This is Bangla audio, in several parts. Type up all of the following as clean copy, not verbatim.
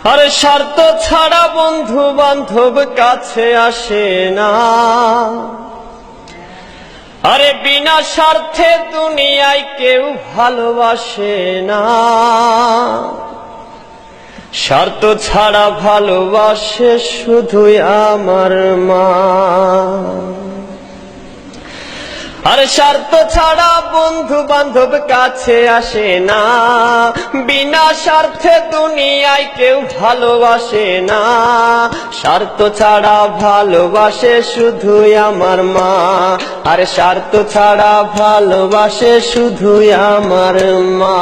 আরে স্বার্থ ছাড়া বন্ধু বান্ধব কাছে আসে না। আরে বিনা স্বার্থে দুনিয়ায় কেউ ভালোবাসে না। স্বার্থ ছাড়া ভালোবাসে শুধুই আমার মা। আর স্বার্থ ছাড়া বন্ধু বান্ধব কাছে আসে না। বিনা স্বার্থে দুনিয়ায় কেউ ভালোবাসে না। স্বার্থ ছাড়া ভালোবাসে শুধুই আমার মা। আর স্বার্থ ছাড়া ভালোবাসে শুধুই আমার মা।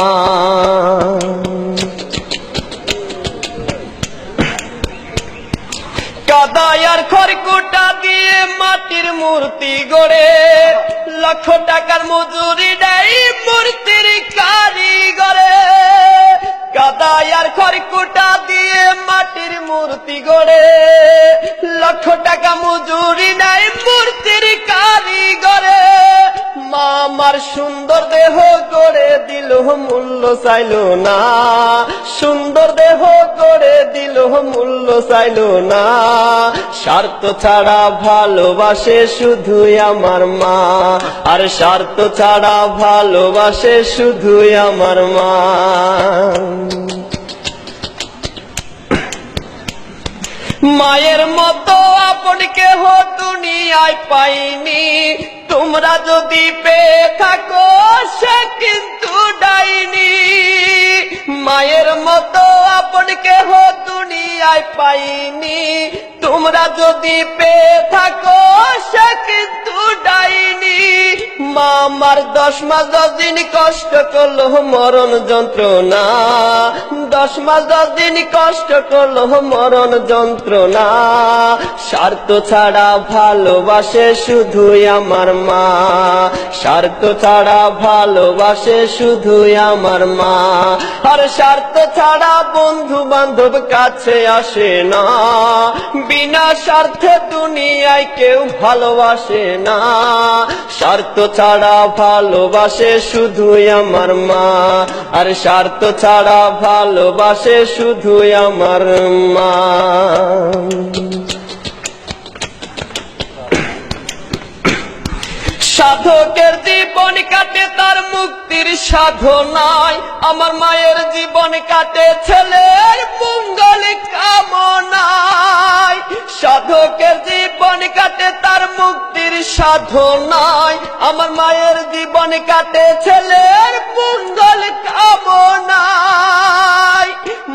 কাদায় আর খড়কুটা দিয়ে মাটির মূর্তি গড়ে, লক্ষ টাকার মজুরি দেয় মূর্তির কারিগরে। কাদায় আর খড়কুটা দিয়ে মাটির মূর্তি গড়ে, লক্ষ টাকা মজুরি দেয় মূর্তির কারিগরে। মা আমার সুন্দর দেহ করে দিল মূল্য চাইল না। সুন্দর দেহ করে দিল মূল্য চাইল না। স্বার্থ ছাড়া ভালোবাসে শুধুই আমার মা। আর স্বার্থ ছাড়া ভালোবাসে শুধুই আমার মা। মায়ের মতো আপন কেহ দুনিয়ায় পাইনি। তোমরা যদি পেয়ে থাকো সে কিন্তু ডাইনি। মায়ের মতো আপন কেহ দুনিয়ায় পাইনি। তোমরা যদি পেয়ে থাকো সে কিন্তু ডাইনি। মা আমার 10 মাস 10 দিন কষ্ট করলো মরণ যন্ত্রণা। 10 মাস 10 দিন কষ্ট করলো মরণ যন্ত্রণা। স্বার্থ ছাড়া ভালোবাসে শুধুই আমার মা। স্বার্থ ছাড়া ভালোবাসে শুধুই আমার মা। আর স্বার্থ ছাড়া বন্ধু বান্ধব কাছে আসে না। বিনা স্বার্থে দুনিয়ায় কেউ ভালোবাসে না। স্বার্থ ছাড়া ভালোবাসে শুধুই আমার মা। আর স্বার্থ ছাড়া ভালোবাসে শুধুই আমার মা। সাধকের জীবন কাটে তার মুক্তির সাধনায়। আমার মায়ের জীবন কাটে ছেলের মঙ্গল কামনায়। সাধকের জীবন কাটে তার মুক্তির সাধনায়। আমার মায়ের জীবন কাটে ছেলের মঙ্গল কামনায়।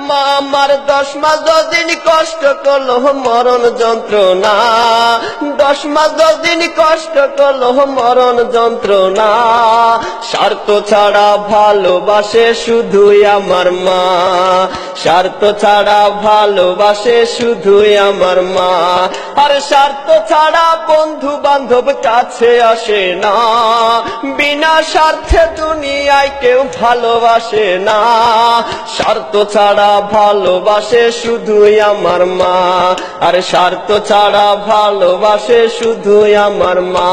মা আমার 10 মাস 10 দিন কষ্ট করলো মরণ যন্ত্রণা। 10 মাস 10 দিন কষ্ট করলো মরণ যন্ত্রণা। স্বার্থ ছাড়া ভালোবাসে শুধুই আমার মা। স্বার্থ ছাড়া ভালোবাসে শুধুই আমার মা। আর স্বার্থ ছাড়া বন্ধু বান্ধব কাছে আসে না। বিনা স্বার্থে দুনিয়ায় কেউ ভালোবাসে না। স্বার্থ ছাড়া ভালোবাসে শুধুই আমার মা। আর স্বার্থ ছাড়া ভালোবাসে শুধুই আমার মা।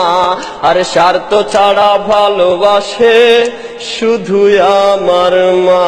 আর স্বার্থ ছাড়া ভালোবাসে শুধুই আমার মা।